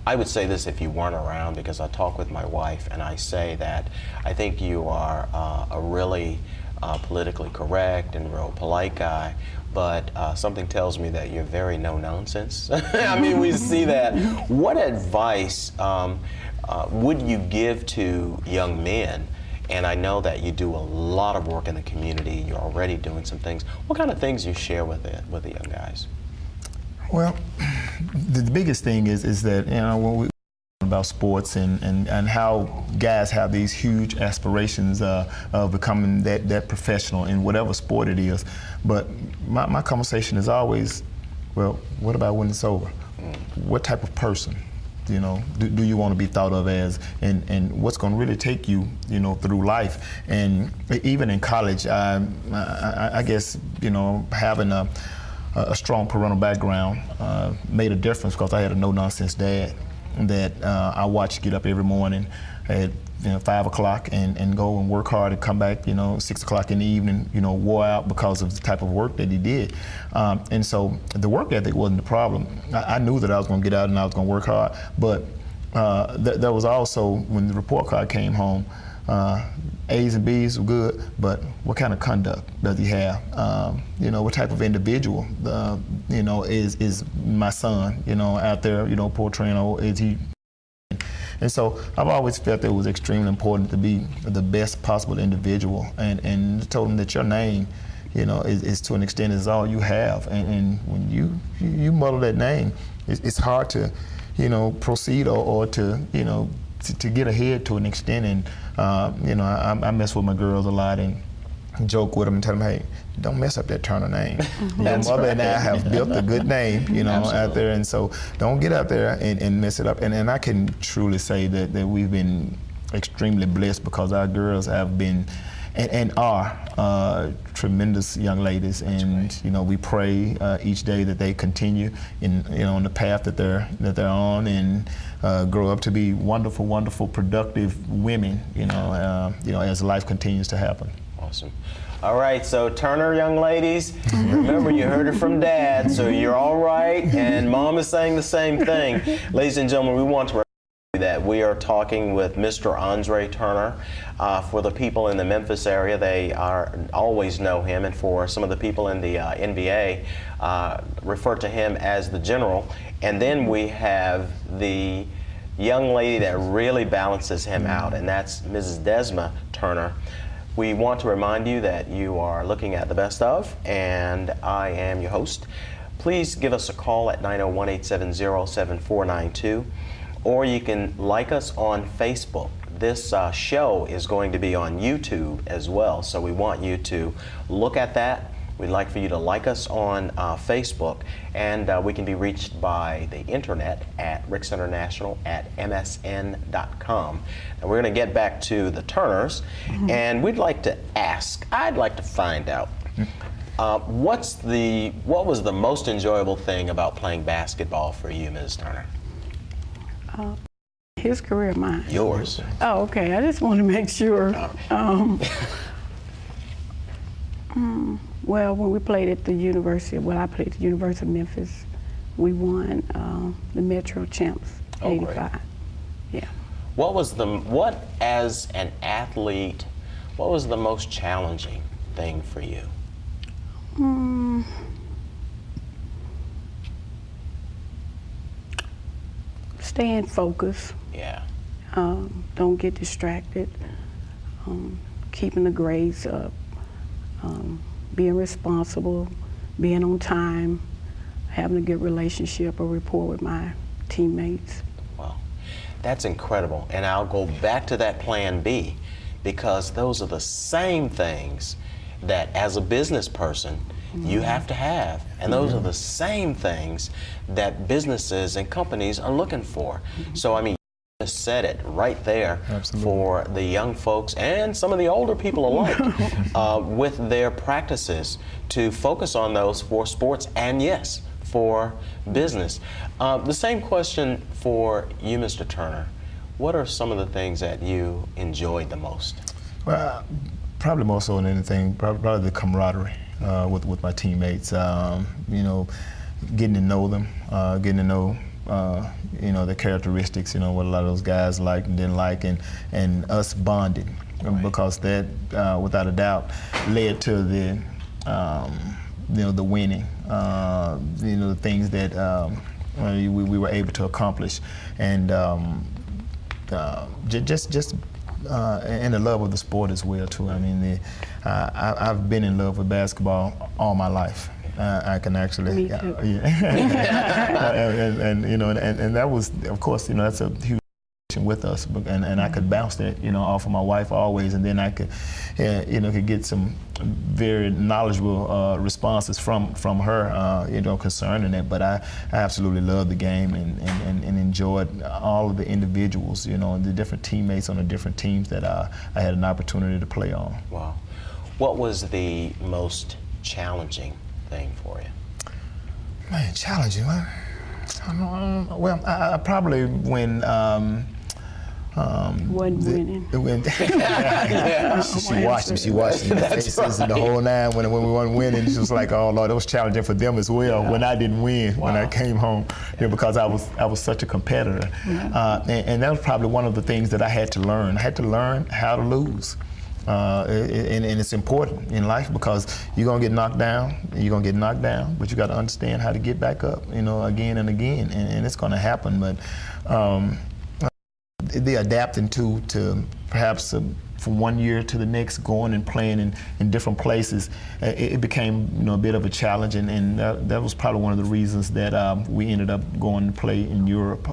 I would say this if you weren't around, because I talk with my wife and I say that I think you are a really politically correct and real polite guy, but something tells me that you're very no-nonsense. I mean, we see that. What advice would you give to young men? And I know that you do a lot of work in the community. You're already doing some things. What kind of things you share with the young guys? Well, the biggest thing is that, when we about sports and how guys have these huge aspirations of becoming that professional in whatever sport it is. But my conversation is always, well, what about when it's over? What type of person, do you want to be thought of as, and what's going to really take you, through life? And even in college, I guess, having a strong parental background made a difference, because I had a no-nonsense dad that I watched get up every morning at 5 o'clock and go and work hard and come back 6 o'clock in the evening, wore out because of the type of work that he did. And so the work ethic wasn't the problem. I knew that I was going to get out and I was going to work hard, but there was also, when the report card came home, A's and B's were good, but what kind of conduct does he have? What type of individual, is my son, out there, portraying, is he? And so I've always felt that it was extremely important to be the best possible individual, and told him that your name, is to an extent is all you have, and when you muddle that name, it's hard to, proceed or to, to get ahead to an extent. And I mess with my girls a lot and joke with them and tell them, hey, don't mess up that Turner name. Your mother and I have built a good name, out there, and so don't get out there and mess it up. And I can truly say that we've been extremely blessed, because our girls have been and are tremendous young ladies, and we pray each day that they continue in on the path that they're on, and grow up to be wonderful, wonderful, productive women. As life continues to happen. Awesome. All right, so Turner young ladies, remember you heard it from Dad, so you're all right, and Mom is saying the same thing. Ladies and gentlemen, we want to that we are talking with Mr. Andre Turner. For the people in the Memphis area, they always know him, and for some of the people in the NBA, refer to him as the General. And then we have the young lady that really balances him out, and that's Mrs. Desma Turner. We want to remind you that you are looking at The Best Of, and I am your host. Please give us a call at 901-870-7492. Or you can like us on Facebook. This show is going to be on YouTube as well, so we want you to look at that. We'd like for you to like us on Facebook, and we can be reached by the internet at ricksinternational@msn.com. And we're going to get back to the Turners, and we'd like to ask, I'd like to find out, what was the most enjoyable thing about playing basketball for you, Ms. Turner? His career, mine. Yours. Oh, okay. I just want to make sure. Well, when we played at the University, I played at the University of Memphis, we won the Metro Champs, '85. Great. Yeah. What as an athlete, what was the most challenging thing for you? Staying focused. Yeah. Don't get distracted. Keeping the grades up. Being responsible. Being on time. Having a good relationship or rapport with my teammates. Wow. That's incredible. And I'll go back to that plan B, because those are the same things that as a business person you have to have. And those are the same things that businesses and companies are looking for. So, I mean, you just said it right there. Absolutely. For the young folks and some of the older people alike with their practices to focus on those for sports and, yes, for business. The same question for you, Mr. Turner. What are some of the things that you enjoyed the most? Well, probably more so than anything, probably the camaraderie with my teammates. Getting to know them, getting to know you know, the characteristics, you know, what a lot of those guys liked and didn't like, and us bonded, because that, without a doubt, led to the, you know, the winning, you know, the things that we were able to accomplish, and just and the love of the sport as well too. I mean, I've been in love with basketball all my life. I can actually, Me too. and you know, and that was, of course, you know, that's a huge with us, and I could bounce that, you know, off of my wife always, and then I could, you know, could get some very knowledgeable responses from her, you know, concerning that. But I absolutely loved the game and enjoyed all of the individuals, you know, and the different teammates on the different teams that I had an opportunity to play on. Wow. What was the most challenging thing for you? Man, challenging, huh? Well, I probably when Wasn't winning. She watched him. She watched him. The faces and the whole nine. When we weren't winning, she was like, "Oh Lord, it was challenging for them as well." Yeah. When I didn't win, Wow. when I came home, you know, because I was such a competitor, and that was probably one of the things that I had to learn. I had to learn how to lose. And it's important in life, because you're gonna get knocked down, but you got to understand how to get back up, you know, again and again, and it's gonna happen. But the adapting to perhaps from one year to the next, going and playing in different places, it became, you know, a bit of a challenge, and that was probably one of the reasons that we ended up going to play in Europe.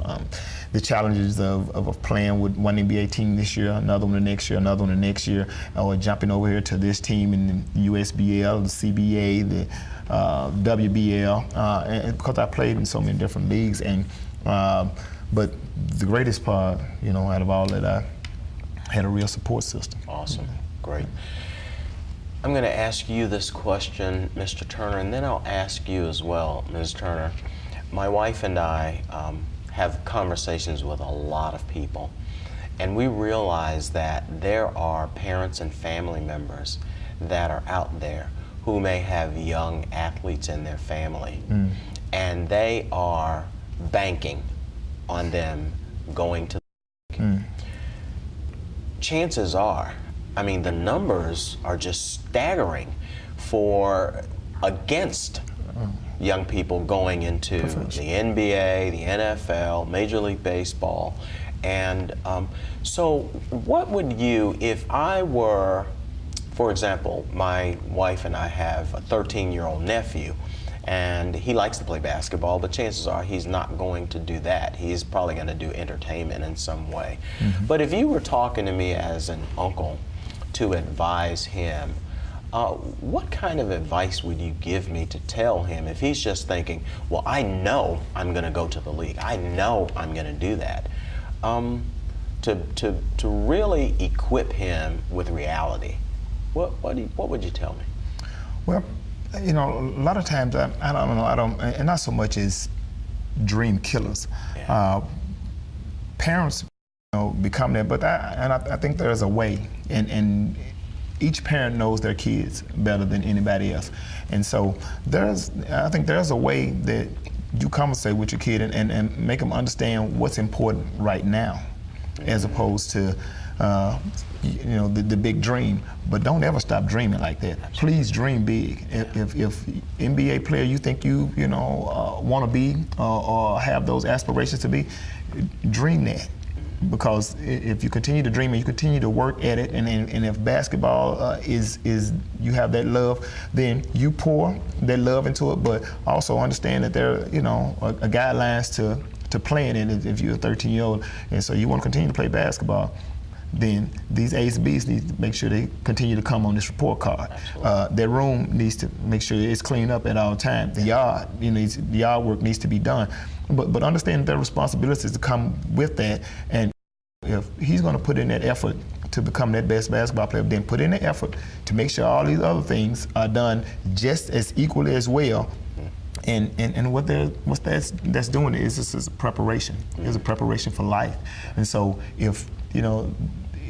The challenges of playing with one NBA team this year, another one the next year, another one the next year, or jumping over here to this team in the USBL, the CBA, the WBL, and because I played in so many different leagues. And but the greatest part, you know, out of all that, I had a real support system. Awesome. Great. I'm going to ask you this question, Mr. Turner, and then I'll ask you as well, Ms. Turner. My wife and I have conversations with a lot of people, and we realize that there are parents and family members that are out there who may have young athletes in their family, and they are banking on them going to the league. Chances are, I mean, the numbers are just staggering against young people going into the NBA, the NFL, Major League Baseball. And so what would you, if I were, for example, my wife and I have a 13-year-old nephew, and he likes to play basketball, but chances are he's not going to do that. He's probably going to do entertainment in some way. But if you were talking to me as an uncle to advise him, what kind of advice would you give me to tell him if he's just thinking, well, I know I'm going to go to the league, I know I'm going to do that, to really equip him with reality? What would you tell me? Well, you know, a lot of times I don't know, and not so much as dream killers. Yeah. Parents, you know, become that, but I think there's a way, and each parent knows their kids better than anybody else, and so I think there's a way that you conversate with your kid and make them understand what's important right now, as opposed to you know, the big dream. But don't ever stop dreaming like that. Please dream big. If NBA player you think you know want to be or have those aspirations to be, dream that. Because if you continue to dream and you continue to work at it, and if basketball is you have that love, then you pour that love into it. But also understand that there, you know, are guidelines to playing it. If you're a 13-year-old and so you want to continue to play basketball, then these A's and B's need to make sure they continue to come on this report card. Their room needs to make sure it's cleaned up at all times. The yard, you know, the yard work needs to be done. But understand their responsibilities to come with that. And if he's going to put in that effort to become that best basketball player, then put in the effort to make sure all these other things are done just as equally as well. And what that's doing is this is a preparation. It's a preparation for life. And so if, you know,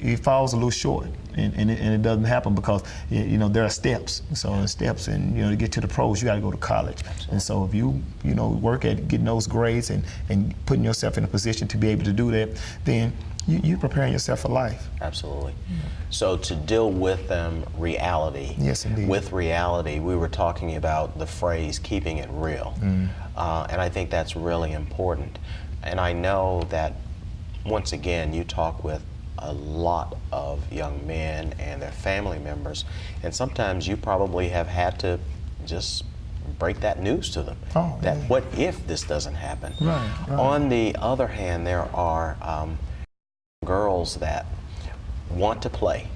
he falls a little short, and it doesn't happen because there are steps. So steps, and to get to the pros, you got to go to college. Absolutely. And so if you work at getting those grades and putting yourself in a position to be able to do that, then you're preparing yourself for life. Absolutely. So to deal with reality. Yes, indeed. With reality, we were talking about the phrase keeping it real. And I think that's really important. And I know that, once again, you talk with a lot of young men and their family members, and sometimes you probably have had to just break that news to them. That what if this doesn't happen? Right. On the other hand, there are girls that want to play,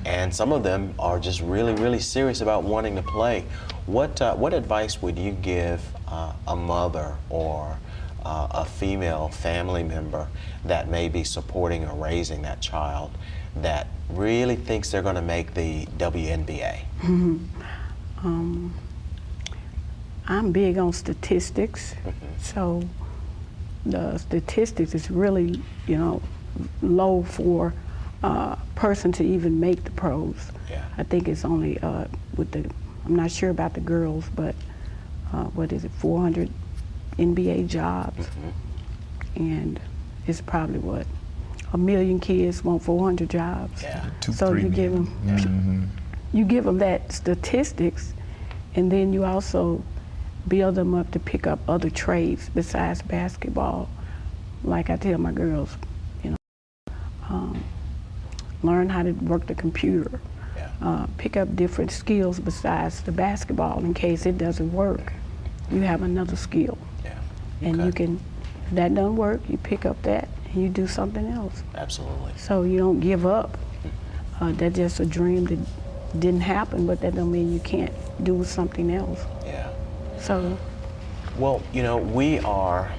and some of them are just really, really serious about wanting to play. What advice would you give a mother or a female family member that may be supporting or raising that child that really thinks they're going to make the WNBA? I'm big on statistics, so the statistics is really, low for a person to even make the pros. Yeah. I think it's only I'm not sure about the girls, but 400 NBA jobs, and it's probably 1 million kids want 400 jobs. Yeah. So you give them, that statistics, and then you also build them up to pick up other trades besides basketball. Like I tell my girls, learn how to work the computer, pick up different skills besides the basketball in case it doesn't work. You have another skill. Yeah. And you can, if that doesn't work, you pick up that and you do something else. Absolutely. So you don't give up. That's just a dream that didn't happen, but that don't mean you can't do something else. Yeah. So. Well, we are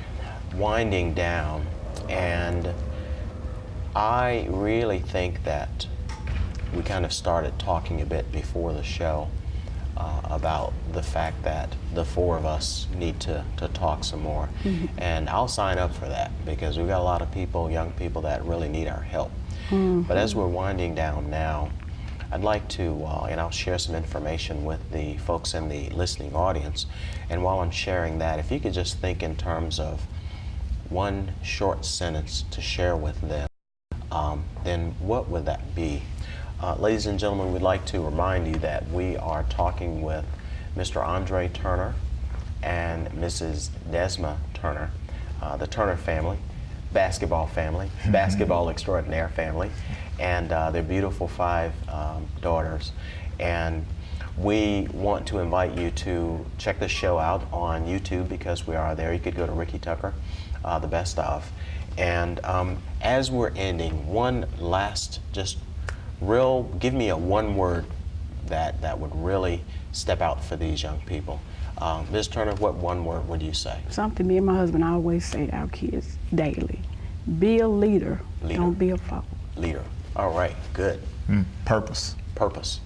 winding down, and I really think that we kind of started talking a bit before the show about the fact that the four of us need to talk some more. And I'll sign up for that because we've got a lot of people, young people, that really need our help. But as we're winding down now, I'd like to, and I'll share some information with the folks in the listening audience. And while I'm sharing that, if you could just think in terms of one short sentence to share with them, then what would that be? Ladies and gentlemen, we'd like to remind you that we are talking with Mr. Andre Turner and Mrs. Desma Turner, the Turner family, basketball extraordinaire family, and their beautiful 5 daughters. And we want to invite you to check the show out on YouTube because we are there. You could go to Ricky Tucker, the best of. And as we're ending, one last give me a one word that would really step out for these young people. Ms. Turner, what one word would you say? Something me and my husband always say to our kids daily. Be a leader. Don't be a follower. Leader. All right, good. Purpose. Purpose.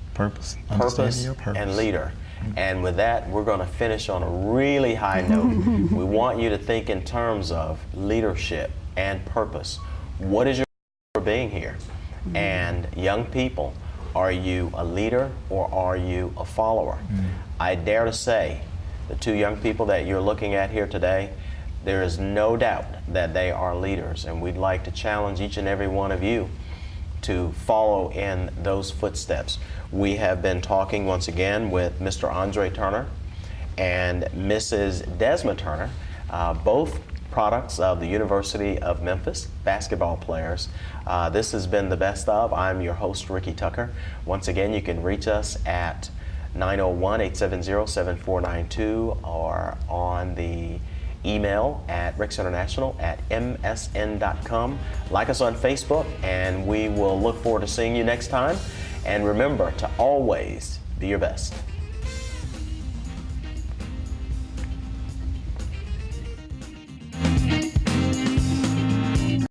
Understanding your purpose. And leader. And with that, we're going to finish on a really high note. We want you to think in terms of leadership and purpose. What is your purpose for being here? And young people, are you a leader or are you a follower? I dare to say, the 2 young people that you're looking at here today, there is no doubt that they are leaders, and we'd like to challenge each and every one of you to follow in those footsteps. We have been talking once again with Mr. Andre Turner and Mrs. Desma Turner, both products of the University of Memphis, basketball players. This has been The Best Of. I'm your host, Ricky Tucker. Once again, you can reach us at 901-870-7492 or on the email at ricsinternational@msn.com. Like us on Facebook, and we will look forward to seeing you next time. And remember to always be your best.